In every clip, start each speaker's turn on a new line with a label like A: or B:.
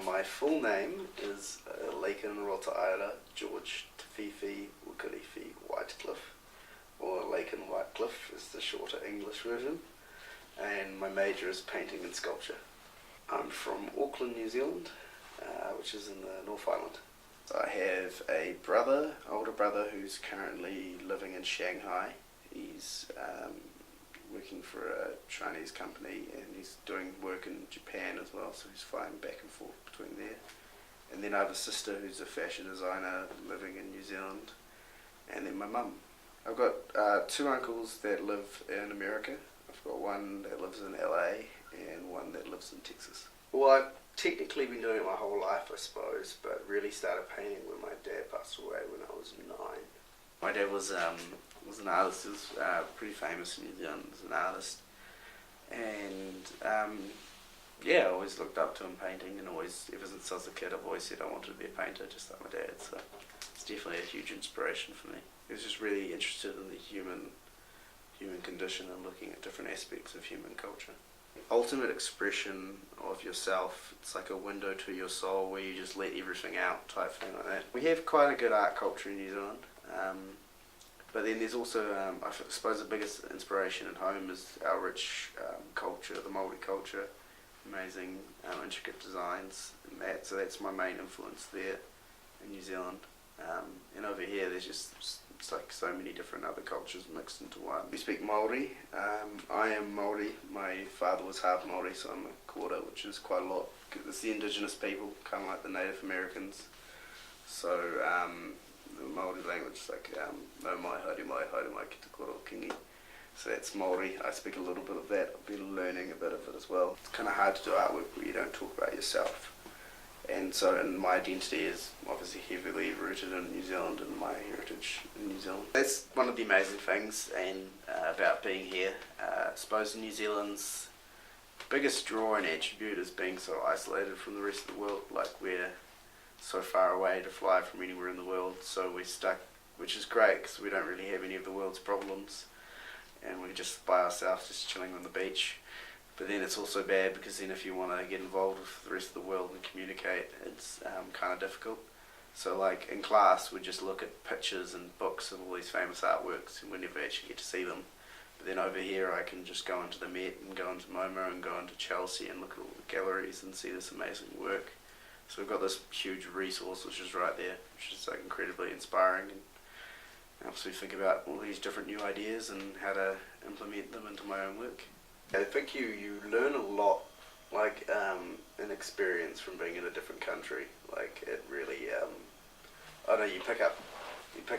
A: My full name is Laken Rota'aira George Tafifi Ukarifi Whitecliffe, or Laken Whitecliffe is the shorter English version, and my major is painting and sculpture. I'm from Auckland, New Zealand, which is in the North Island. So I have a older brother, who's currently living in Shanghai. He's working for a Chinese company, and he's doing work in Japan as well, so he's flying back and forth between there. And then I have a sister who's a fashion designer living in New Zealand, and then my mum. I've got two uncles that live in America. I've got one that lives in LA and one that lives in Texas. Well, I've technically been doing it my whole life, I suppose, but really started painting when my dad passed away when I was 9. My dad was an artist. He was pretty famous in New Zealand as an artist, and I always looked up to him painting, and always, ever since I was a kid, I've always said I wanted to be a painter, just like my dad. So it's definitely a huge inspiration for me. He was just really interested in the human condition and looking at different aspects of human culture. Ultimate expression of yourself. It's like a window to your soul where you just let everything out, type thing like that. We have quite a good art culture in New Zealand. But then there's also, I suppose the biggest inspiration at home is our rich culture, the Māori culture, amazing intricate designs and that, so that's my main influence there in New Zealand. And over here there's just, it's like so many different other cultures mixed into one. We speak Māori. I am Māori. My father was half Māori, so I'm a quarter, which is quite a lot. It's the indigenous people, kind of like the Native Americans. So the Māori language is like no mai, haere mai, haere mai ki te koro kingi. So that's Māori. I speak a little bit of that. I've been learning a bit of it as well. It's kind of hard to do artwork where you don't talk about yourself. And my identity is obviously heavily rooted in New Zealand and my heritage in New Zealand. That's one of the amazing things about being here. I suppose New Zealand's biggest draw and attribute is being so isolated from the rest of the world. Like, we're so far away to fly from anywhere in the world, so we're stuck, which is great because we don't really have any of the world's problems, and we're just by ourselves, just chilling on the beach. But then it's also bad because then if you want to get involved with the rest of the world and communicate, it's kind of difficult. So like in class we just look at pictures and books of all these famous artworks and we never actually get to see them. But then over here I can just go into the Met and go into MoMA and go into Chelsea and look at all the galleries and see this amazing work. So we've got this huge resource which is right there, which is like incredibly inspiring, and helps me think about all these different new ideas and how to implement them into my own work. I think you learn a lot, like in experience from being in a different country. Like it really, I don't know, you pick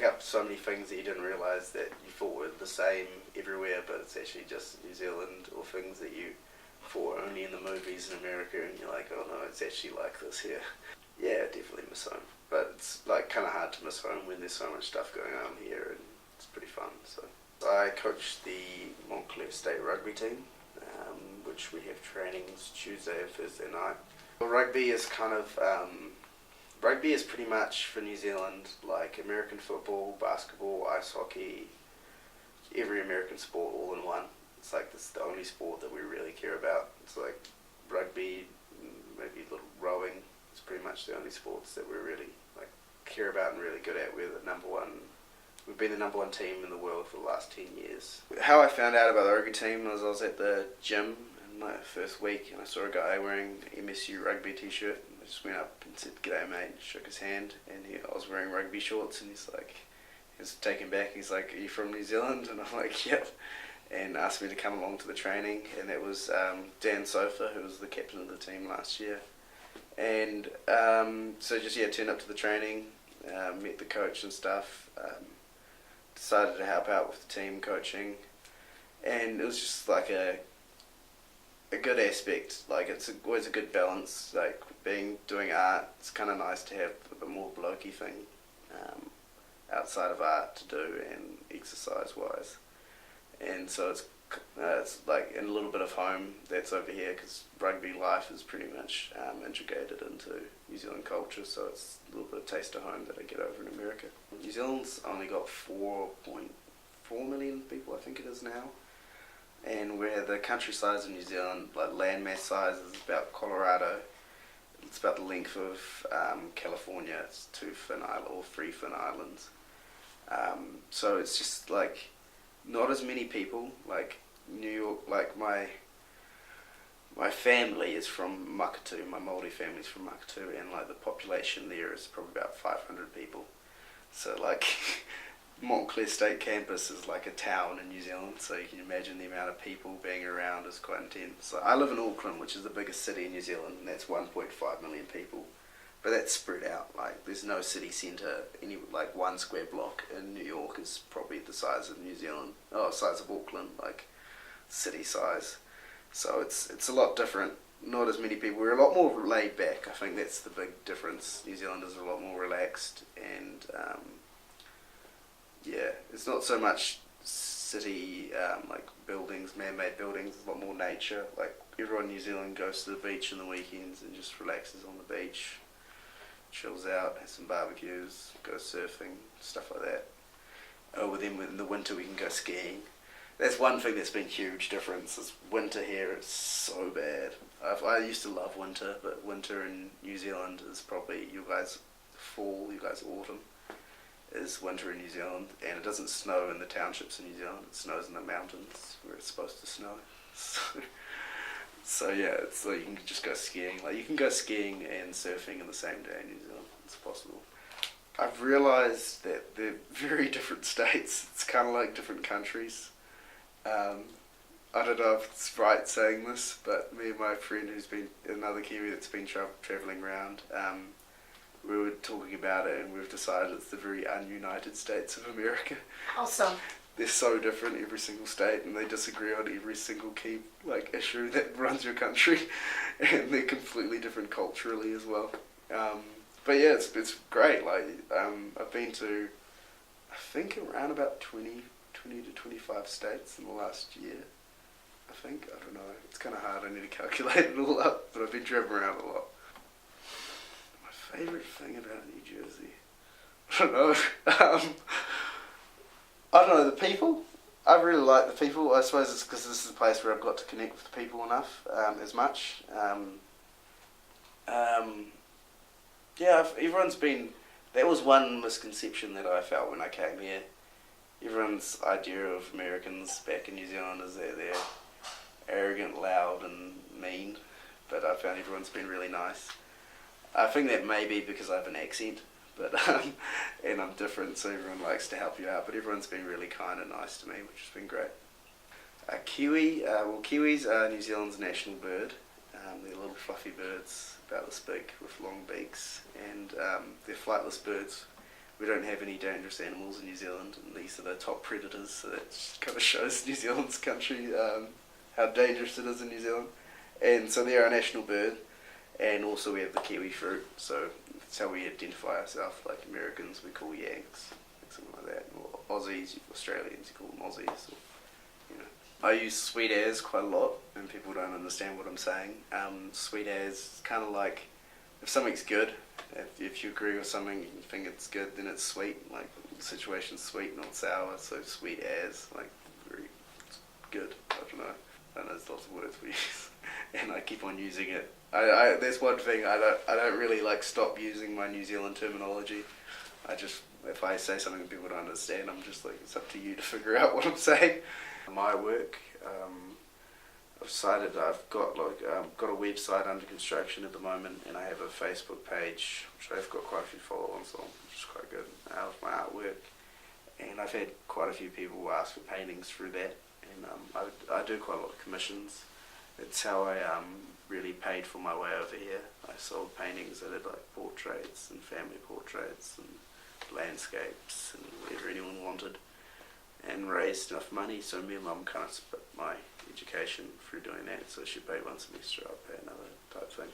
A: up so many things that you didn't realise that you thought were the same everywhere, but it's actually just New Zealand, or things that you thought were only in the movies in America, and you're like, oh no, it's actually like this here. Yeah, definitely miss home, but it's like kind of hard to miss home when there's so much stuff going on here, and it's pretty fun. So I coach the Montclair State rugby team, which we have trainings Tuesday and Thursday night. Well, rugby is pretty much for New Zealand like American football, basketball, ice hockey, every American sport all in one. It's like this the only sport that we really care about. It's like rugby, maybe a little rowing. It's pretty much the only sports that we really like care about and really good at. We're the number one. We've been the number one team in the world for the last 10 years. How I found out about the rugby team was I was at the gym in my first week and I saw a guy wearing an MSU rugby t-shirt. I just went up and said, "G'day mate," shook his hand, and I was wearing rugby shorts, and he was taken back. He's like, "Are you from New Zealand?" And I'm like, "Yep." And asked me to come along to the training, and that was Dan Sofa, who was the captain of the team last year. And so turned up to the training, met the coach and stuff, decided to help out with the team coaching, and it was just like a good aspect. Like it's always a good balance. Like doing art, it's kind of nice to have a bit more blokey thing outside of art to do and exercise wise. And so it's like in a little bit of home that's over here, because rugby life is pretty much integrated into New Zealand culture, so it's a little bit of taste of home that I get over in America. New Zealand's only got 4.4 million people, I think it is now, and where the country size of New Zealand, like landmass size, is about Colorado, it's about the length of California. It's two fin island or three fin islands. So it's just like not as many people. Like New York, like my family is from Makatu. My Māori family's from Makatu, and like the population there is probably about 500 people. So like Montclair State Campus is like a town in New Zealand, so you can imagine the amount of people being around is quite intense. So I live in Auckland, which is the biggest city in New Zealand, and that's 1.5 million people. But that's spread out. Like there's no city centre. Any like 1 square block in New York is probably the size of New Zealand. Oh, size of Auckland, like city size. So it's a lot different. Not as many people. We're a lot more laid back. I think that's the big difference. New Zealanders are a lot more relaxed, and yeah, it's not so much city like buildings, man-made buildings. It's a lot more nature. Like everyone in New Zealand goes to the beach on the weekends and just relaxes on the beach, chills out, has some barbecues, goes surfing, stuff like that. Oh, well, then in the winter we can go skiing. That's one thing that's been a huge difference. Is winter here is so bad. I used to love winter, but winter in New Zealand is probably you guys fall, you guys autumn is winter in New Zealand, and it doesn't snow in the townships in New Zealand. It snows in the mountains where it's supposed to snow. So yeah, it's like you can just go skiing. Like you can go skiing and surfing in the same day in New Zealand. It's possible. I've realised that they're very different states. It's kind of like different countries. I don't know if it's right saying this, but me and my friend who's been another Kiwi that's been travelling around, we were talking about it and we've decided it's the very un-United States of America.
B: Awesome.
A: They're so different, every single state, and they disagree on every single key issue that runs your country, and they're completely different culturally as well. But yeah, it's great. Like I've been to, I think around about 20 to 25 states in the last year. I don't know. It's kind of hard. I need to calculate it all up, but I've been driving around a lot. My favourite thing about New Jersey, I don't know. I don't know, the people. I really like the people. I suppose it's because this is a place where I've got to connect with the people enough as much. Yeah, everyone's been... That was one misconception that I felt when I came here. Everyone's idea of Americans back in New Zealand is that they're arrogant, loud and mean, but I found everyone's been really nice. I think that may be because I have an accent, but and I'm different, so everyone likes to help you out, but everyone's been really kind and nice to me, which has been great. Kiwi, kiwis are New Zealand's national bird. They're little fluffy birds about this big with long beaks, and they're flightless birds. We don't have any dangerous animals in New Zealand, and these are the top predators, so that just kind of shows New Zealand's country, how dangerous it is in New Zealand. And so they're our national bird, and also we have the kiwi fruit, so that's how we identify ourselves. Like Americans, we call Yanks, something like that, or Aussies, Australians, you call them Aussies. Or, you know. I use sweet as quite a lot, and people don't understand what I'm saying. Sweet as is kind of like, if something's good, if you agree with something and you think it's good, then it's sweet. Like the situation's sweet, not sour. So sweet as, like very good. I don't know. There's lots of words we use, and I keep on using it. There's one thing I don't really like stop using my New Zealand terminology. I just, if I say something that people don't understand, I'm just like, it's up to you to figure out what I'm saying. My work. I've decided I've got got a website under construction at the moment, and I have a Facebook page which I've got quite a few followers on, which is quite good, of my artwork. And I've had quite a few people ask for paintings through that, and I do quite a lot of commissions. It's how I really paid for my way over here. I sold paintings. I did like portraits and family portraits and landscapes and whatever anyone wanted, and raised enough money so me and Mum kind of split my education through doing that. So she paid one semester, I'll pay another type thing.